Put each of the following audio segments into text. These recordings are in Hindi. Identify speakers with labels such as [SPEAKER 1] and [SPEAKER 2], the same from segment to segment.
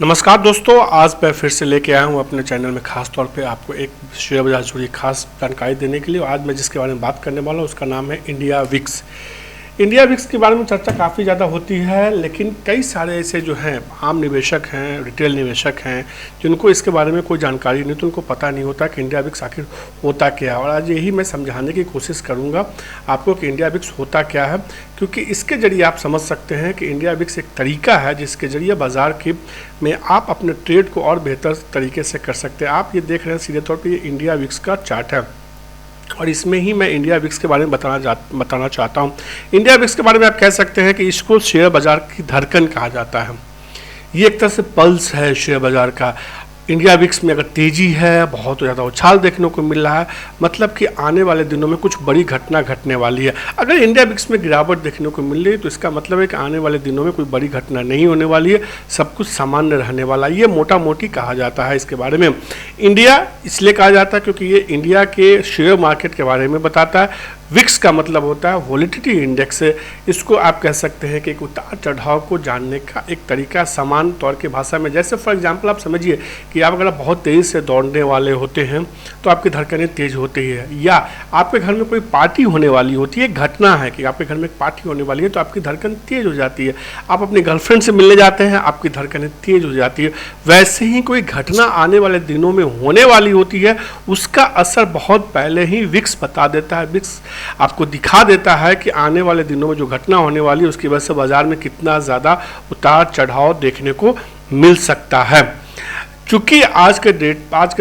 [SPEAKER 1] नमस्कार दोस्तों, आज मैं फिर से लेके आया हूँ अपने चैनल में खास तौर पे आपको एक शेयर बाजार से जुड़ी खास जानकारी देने के लिए। आज मैं जिसके बारे में बात करने वाला हूँ उसका नाम है इंडिया विक्स। इंडिया विक्स के बारे में चर्चा काफ़ी ज़्यादा होती है, लेकिन कई सारे ऐसे जो हैं आम निवेशक हैं, रिटेल निवेशक हैं, जिनको इसके बारे में कोई जानकारी नहीं, तो उनको पता नहीं होता कि इंडिया विक्स आखिर होता क्या है। और आज यही मैं समझाने की कोशिश करूँगा आपको कि इंडिया विक्स होता क्या है, क्योंकि इसके जरिए आप समझ सकते हैं कि इंडिया विक्स एक तरीका है जिसके जरिए बाज़ार के में आप अपने ट्रेड को और बेहतर तरीके से कर सकते हैं। आप ये देख रहे हैं सीधे तौर पर ये इंडिया विक्स का चार्ट है और इसमें ही मैं इंडिया विक्स के बारे में बताना चाहता हूँ। इंडिया विक्स के बारे में आप कह सकते हैं कि इसको शेयर बाज़ार की धड़कन कहा जाता है। ये एक तरह से पल्स है शेयर बाज़ार का। इंडिया विक्स में अगर तेज़ी है, बहुत ज़्यादा उछाल देखने को मिल रहा है, मतलब कि आने वाले दिनों में कुछ बड़ी घटना घटने वाली है। अगर इंडिया विक्स में गिरावट देखने को मिल रही है तो इसका मतलब है कि आने वाले दिनों में कोई बड़ी घटना नहीं होने वाली है, सब कुछ सामान्य रहने वाला है। ये मोटा मोटी कहा जाता है इसके बारे में। इंडिया इसलिए कहा जाता है क्योंकि ये इंडिया के शेयर मार्केट के बारे में बताता है। विक्स का मतलब होता है वॉलेटिलिटी इंडेक्स है। इसको आप कह सकते हैं कि एक उतार चढ़ाव को जानने का एक तरीका, समान तौर की भाषा में। जैसे फॉर एग्जांपल आप समझिए कि आप अगर बहुत तेज़ी से दौड़ने वाले होते हैं तो आपकी धड़कनें तेज़ होती है, या आपके घर में कोई पार्टी होने वाली होती है, एक घटना है कि आपके घर में एक पार्टी होने वाली है तो आपकी धड़कन तेज़ हो जाती है। आप अपनी गर्लफ्रेंड से मिलने जाते हैं, आपकी धड़कनें तेज़ हो जाती है। वैसे ही कोई घटना आने वाले दिनों में होने वाली होती है, उसका असर बहुत पहले ही विक्स बता देता है। विक्स आपको दिखा देता है कि आने वाले दिनों में जो घटना होने वाली है उसकी वजह से बाजार में कितना ज़्यादा उतार चढ़ाव देखने को मिल सकता है। चूँकि आज के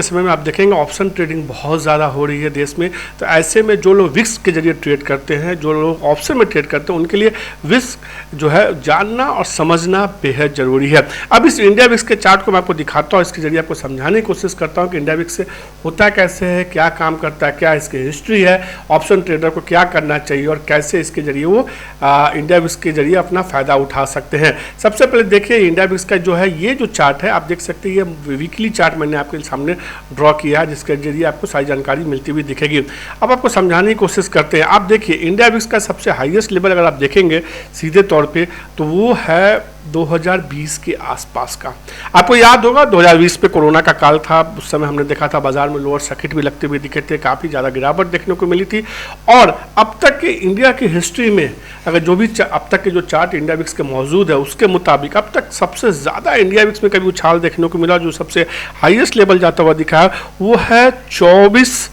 [SPEAKER 1] समय में आप देखेंगे ऑप्शन ट्रेडिंग बहुत ज़्यादा हो रही है देश में, तो ऐसे में जो लोग विक्स के जरिए ट्रेड करते हैं, जो लोग ऑप्शन में ट्रेड करते हैं, उनके लिए विक्स जो है जानना और समझना बेहद ज़रूरी है। अब इस इंडिया विक्स के चार्ट को मैं आपको दिखाता हूँ, इसके जरिए आपको समझाने की कोशिश करता हूँ कि इंडिया विक्स से होता कैसे है, क्या काम करता है, क्या इसकी हिस्ट्री है, ऑप्शन ट्रेडर को क्या करना चाहिए और कैसे इसके जरिए वो इंडिया विक्स के जरिए अपना फ़ायदा उठा सकते हैं। सबसे पहले देखिए इंडिया विक्स का जो है ये जो चार्ट है, आप देख सकते हैं ये वीकली चार्ट मैंने आपके सामने ड्रॉ किया है, जिसके जरिए आपको सारी जानकारी मिलती हुई दिखेगी। अब आपको समझाने की कोशिश करते हैं। आप देखिए इंडिया विक्स का सबसे हाईएस्ट लेवल अगर आप देखेंगे सीधे तौर पे तो वो है 2020 के आसपास का। आपको याद होगा 2020 पे कोरोना का काल था, उस समय हमने देखा था बाजार में लोअर सर्किट भी लगते हुए दिखे थे, काफ़ी ज़्यादा गिरावट देखने को मिली थी। और अब तक के इंडिया की हिस्ट्री में अगर जो भी अब तक के जो चार्ट इंडिया विक्स के मौजूद है उसके मुताबिक अब तक सबसे ज़्यादा इंडिया विक्स में कभी उछाल देखने को मिला, जो सबसे हाईएस्ट लेवल जाता हुआ दिखा है वो है 24।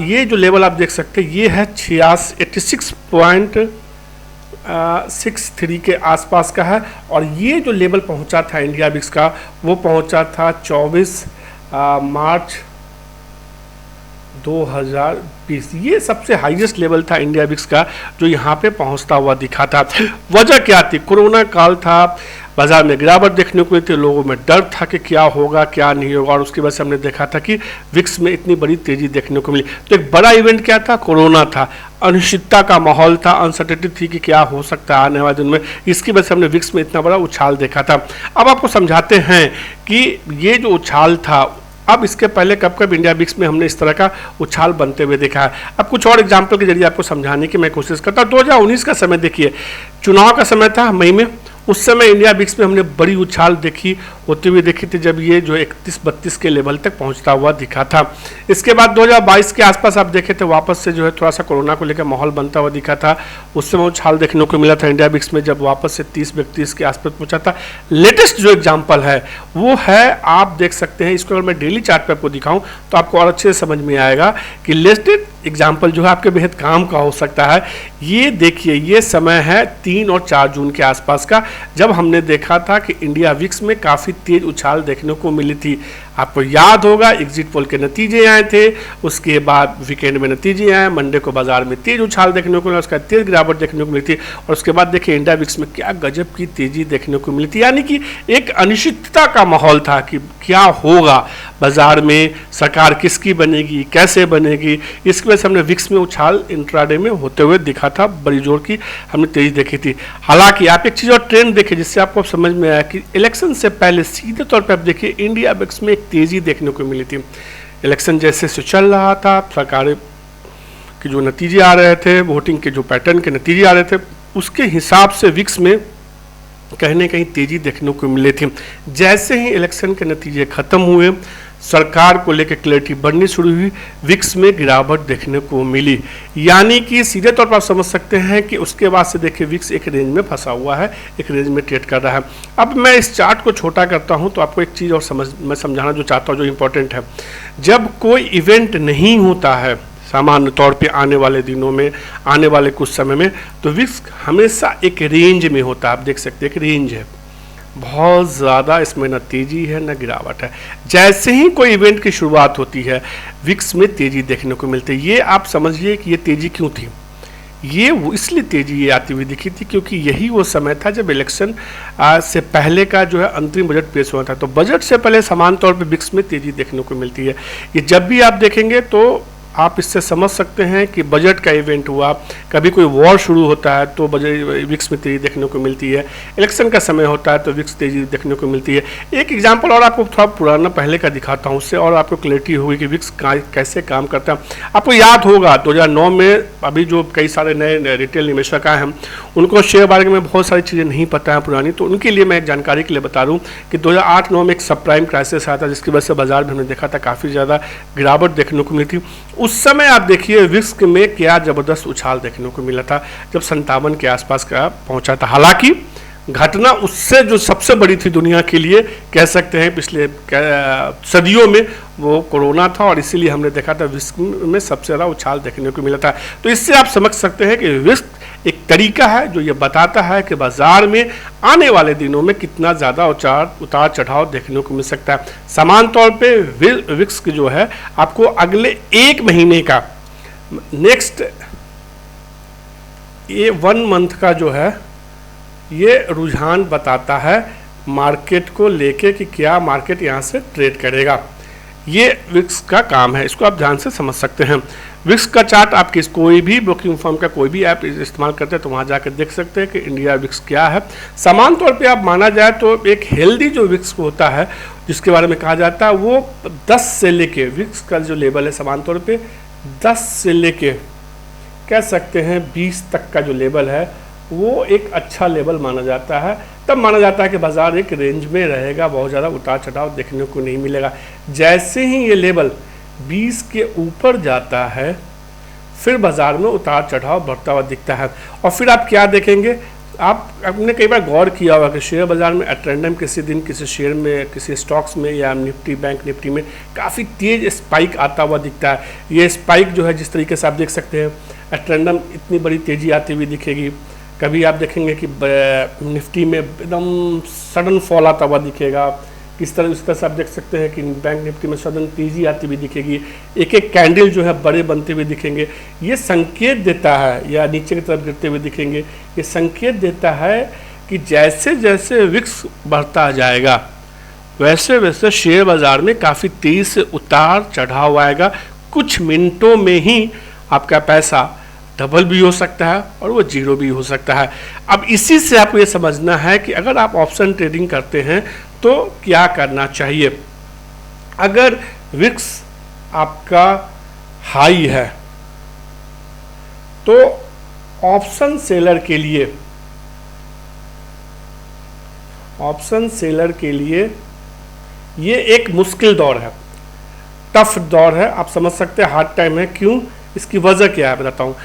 [SPEAKER 1] ये जो लेवल आप देख सकते हैं ये है 86.63 के आसपास का है। और ये जो लेवल पहुंचा था इंडिया विक्स का वो पहुंचा था 24 मार्च 2020। ये सबसे हाईएस्ट लेवल था इंडिया विक्स का जो यहाँ पे पहुँचता हुआ दिखा था। वजह क्या थी? कोरोना काल था, बाजार में गिरावट देखने को मिली थी, लोगों में डर था कि क्या होगा क्या नहीं होगा, और उसकी वजह से हमने देखा था कि विक्स में इतनी बड़ी तेज़ी देखने को मिली। तो एक बड़ा इवेंट क्या था? कोरोना था। अनिश्चितता का माहौल था, अनसर्टेनिटी थी कि क्या हो सकता है आने वाले दिन में, इसकी वजह से हमने विक्स में इतना बड़ा उछाल देखा था। अब आपको समझाते हैं कि ये जो उछाल था, अब इसके पहले कब कब इंडिया विक्स में हमने इस तरह का उछाल बनते हुए देखा है। अब कुछ और एग्जाम्पल के जरिए आपको समझाने की मैं कोशिश करता हूँ। 2019 का समय देखिए, चुनाव का समय था मई में, उस समय इंडिया विक्स में हमने बड़ी उछाल देखी होती हुई देखी थी, जब ये जो 31-32 के लेवल तक पहुंचता हुआ दिखा था। इसके बाद 2022 के आसपास आप देखे थे वापस से जो है थोड़ा सा कोरोना को लेकर माहौल बनता हुआ दिखा था, उस समय उछाल देखने को मिला था इंडिया विक्स में, जब वापस से 30-32 के आसपास पहुंचा था। लेटेस्ट जो एग्जाम्पल है वो है, आप देख सकते हैं, इसको अगर मैं डेली चार्ट पर आपको दिखाऊँ तो आपको और अच्छे से समझ में आएगा कि लेटेस्ट एग्जाम्पल जो है आपके बेहद काम का हो सकता है। ये देखिए, ये समय है 3 और 4 जून के आसपास का, जब हमने देखा था कि इंडिया विक्स में काफ़ी तेज उछाल देखने को मिली थी। आपको याद होगा एग्जिट पोल के नतीजे आए थे, उसके बाद वीकेंड में नतीजे आए, मंडे को बाजार में तेज उछाल देखने को मिला, उसका तेज गिरावट देखने को मिली थी, और उसके बाद देखिए इंडिया विक्स में क्या गजब की तेजी देखने को मिली थी। यानी कि एक अनिश्चितता का माहौल था कि क्या होगा बाजार में, सरकार किसकी बनेगी, कैसे बनेगी, इसकी वजह से हमने विक्स में उछाल इंट्राडे में होते हुए दिखा था, बड़ी जोर की हमने तेजी देखी थी। हालांकि आप एक चीज़ और ट्रेंड देखिए जिससे आपको समझ में आया कि इलेक्शन से पहले सीधे तौर पर आप देखिए इंडिया विक्स में एक तेज़ी देखने को मिली थी। इलेक्शन जैसे से चल रहा था, सरकार के जो नतीजे आ रहे थे, वोटिंग के जो पैटर्न के नतीजे आ रहे थे, उसके हिसाब से विक्स में कहीं न कहीं तेजी देखने को मिली थी। जैसे ही इलेक्शन के नतीजे खत्म हुए, सरकार को लेकर क्लैरिटी बढ़नी शुरू हुई, विक्स में गिरावट देखने को मिली। यानी कि सीधे तौर पर आप समझ सकते हैं कि उसके बाद से देखिए विक्स एक रेंज में फंसा हुआ है, एक रेंज में ट्रेड कर रहा है। अब मैं इस चार्ट को छोटा करता हूं तो आपको एक चीज़ और मैं समझाना जो चाहता हूं, जो इम्पोर्टेंट है। जब कोई इवेंट नहीं होता है सामान्य तौर पे आने वाले दिनों में, आने वाले कुछ समय में, तो विक्स हमेशा एक रेंज में होता है। आप देख सकते हैं एक रेंज है, बहुत ज़्यादा इसमें न तेज़ी है न गिरावट है। जैसे ही कोई इवेंट की शुरुआत होती है, विक्स में तेज़ी देखने को मिलती है। ये आप समझिए कि ये तेज़ी क्यों थी, ये वो इसलिए तेज़ी ये आती हुई दिखी थी क्योंकि यही वो समय था जब इलेक्शन से पहले का जो है अंतरिम बजट पेश हुआ था। तो बजट से पहले समान तौर पे विक्स में तेज़ी देखने को मिलती है। ये जब भी आप देखेंगे तो आप इससे समझ सकते हैं कि बजट का इवेंट हुआ, कभी कोई वॉर शुरू होता है तो बजट विक्स में तेज़ी देखने को मिलती है, इलेक्शन का समय होता है तो विक्स तेज़ी देखने को मिलती है। एक एग्जांपल और आपको थोड़ा पुराना पहले का दिखाता हूँ, उससे और आपको क्लैरिटी होगी कि विक्स कैसे काम करता है। आपको याद होगा 2009 में अभी जो कई सारे नए रिटेल निवेशक आए हैं, उनको शेयर मार्केट में बहुत सारी चीज़ें नहीं पता है पुरानी, तो उनके लिए मैं एक जानकारी के लिए बता दूँ कि 2008-9 में एक सब प्राइम क्राइसिस आया था, जिसकी वजह से बाजार में हमने देखा था काफ़ी ज़्यादा गिरावट देखने को मिली थी। उस समय आप देखिए विक्स में क्या ज़बरदस्त उछाल देखने को मिला था जब 57 के आसपास का पहुंचा था। हालांकि घटना उससे जो सबसे बड़ी थी दुनिया के लिए, कह सकते हैं पिछले सदियों में, वो कोरोना था, और इसीलिए हमने देखा था विक्स में सबसे ज़्यादा उछाल देखने को मिला था। तो इससे आप समझ सकते हैं कि विक्स एक तरीका है जो ये बताता है कि बाजार में आने वाले दिनों में कितना ज़्यादा उतार चढ़ाव देखने को मिल सकता है। समान तौर पे विक्स की जो है आपको अगले एक महीने का, नेक्स्ट ये 1 मंथ का जो है ये रुझान बताता है मार्केट को लेके कि क्या मार्केट यहाँ से ट्रेड करेगा। ये विक्स का काम है, इसको आप ध्यान से समझ सकते हैं। विक्स का चार्ट आप कोई भी ब्रोकिंग फर्म का कोई भी ऐप इस्तेमाल करते हैं तो वहाँ जाकर देख सकते हैं कि इंडिया विक्स क्या है। समान तौर पे आप माना जाए तो एक हेल्दी जो विक्स होता है, जिसके बारे में कहा जाता है, वो 10 से लेके विक्स का जो लेवल है समान तौर पे 10 से लेके कह सकते हैं 20 तक का जो लेवल है वो एक अच्छा लेवल माना जाता है। तब माना जाता है कि बाज़ार एक रेंज में रहेगा, बहुत ज़्यादा उतार चढ़ाव देखने को नहीं मिलेगा। जैसे ही ये लेवल 20 के ऊपर जाता है फिर बाज़ार में उतार चढ़ाव बढ़ता हुआ दिखता है। और फिर आप क्या देखेंगे, आपने कई बार गौर किया होगा कि शेयर बाज़ार में एट रैंडम किसी दिन किसी शेयर में, किसी स्टॉक्स में या निफ्टी, बैंक निफ्टी में काफ़ी तेज़ स्पाइक आता हुआ दिखता है। ये स्पाइक जो है जिस तरीके से आप देख सकते हैं एट रैंडम इतनी बड़ी तेज़ी आती हुई दिखेगी। कभी आप देखेंगे कि निफ्टी में एकदम सडन फॉल आता हुआ दिखेगा, किस तरह उस तरह से आप देख सकते हैं कि बैंक निफ्टी में सडन तेज़ी आती हुई दिखेगी, एक एक कैंडल जो है बड़े बनते हुए दिखेंगे। ये संकेत देता है, या नीचे की तरफ गिरते हुए दिखेंगे, ये संकेत देता है कि जैसे जैसे विक्स बढ़ता जाएगा वैसे वैसे शेयर बाज़ार में काफ़ी तेज़ी से उतार चढ़ाव आएगा। कुछ मिनटों में ही आपका पैसा डबल भी हो सकता है और वो जीरो भी हो सकता है। अब इसी से आपको ये समझना है कि अगर आप ऑप्शन ट्रेडिंग करते हैं तो क्या करना चाहिए। अगर विक्स आपका हाई है तो ऑप्शन सेलर के लिए ये एक मुश्किल दौर है, टफ दौर है, आप समझ सकते हैं, हार्ड टाइम है। क्यों, इसकी वजह क्या है बताता हूँ।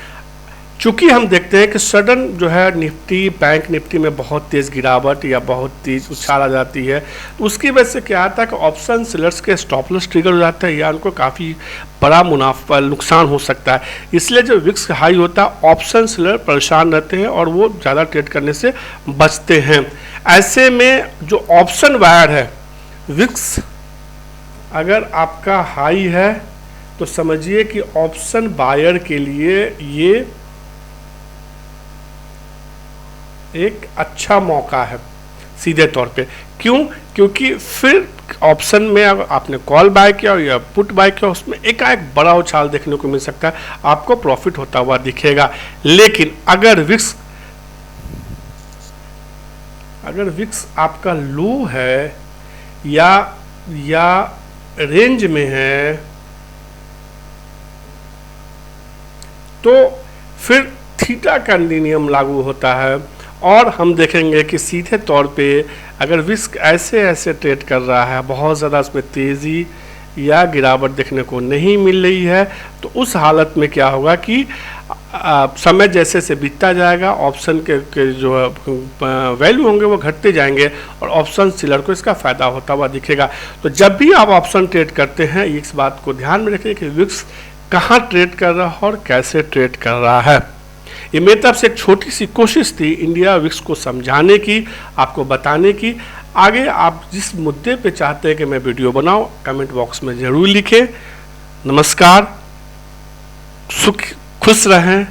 [SPEAKER 1] चूँकि हम देखते हैं कि सडन जो है निफ्टी, बैंक निफ्टी में बहुत तेज़ गिरावट या बहुत तेज़ उछाल आ जाती है, तो उसकी वजह से क्या आता है कि ऑप्शन सेलर्स के स्टॉप लॉस ट्रिगर हो जाता है या उनको काफ़ी बड़ा मुनाफा नुकसान हो सकता है। इसलिए जब विक्स हाई होता है ऑप्शन सेलर परेशान रहते हैं और वो ज़्यादा ट्रेड करने से बचते हैं। ऐसे में जो ऑप्शन वायर है, विक्स अगर आपका हाई है तो समझिए कि ऑप्शन बायर के लिए ये एक अच्छा मौका है सीधे तौर पे। क्यों, क्योंकि फिर ऑप्शन में अगर आपने कॉल बाय किया या पुट बाय किया, उसमें एकाएक बड़ा उछाल देखने को मिल सकता है, आपको प्रॉफिट होता हुआ दिखेगा। लेकिन अगर विक्स आपका लो है या रेंज में है तो फिर थीटा का नियम लागू होता है और हम देखेंगे कि सीधे तौर पे अगर विक्स ऐसे ऐसे ट्रेड कर रहा है, बहुत ज़्यादा उसमें तेज़ी या गिरावट देखने को नहीं मिल रही है, तो उस हालत में क्या होगा कि समय जैसे से बीतता जाएगा, ऑप्शन के जो वैल्यू होंगे वो घटते जाएंगे और ऑप्शन सेलर को इसका फ़ायदा होता हुआ दिखेगा। तो जब भी आप ऑप्शन ट्रेड करते हैं इस बात को ध्यान में रखिए कि विक्स कहाँ ट्रेड कर रहा है और कैसे ट्रेड कर रहा है। ये मेरी तरफ से एक छोटी सी कोशिश थी इंडिया विक्स को समझाने की, आपको बताने की। आगे आप जिस मुद्दे पे चाहते हैं कि मैं वीडियो बनाऊं, कमेंट बॉक्स में ज़रूर लिखें। नमस्कार, खुश रहें,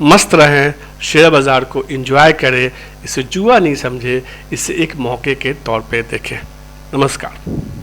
[SPEAKER 1] मस्त रहें, शेयर बाज़ार को एंजॉय करें, इसे जुआ नहीं समझे, इसे एक मौके के तौर पे देखें। नमस्कार।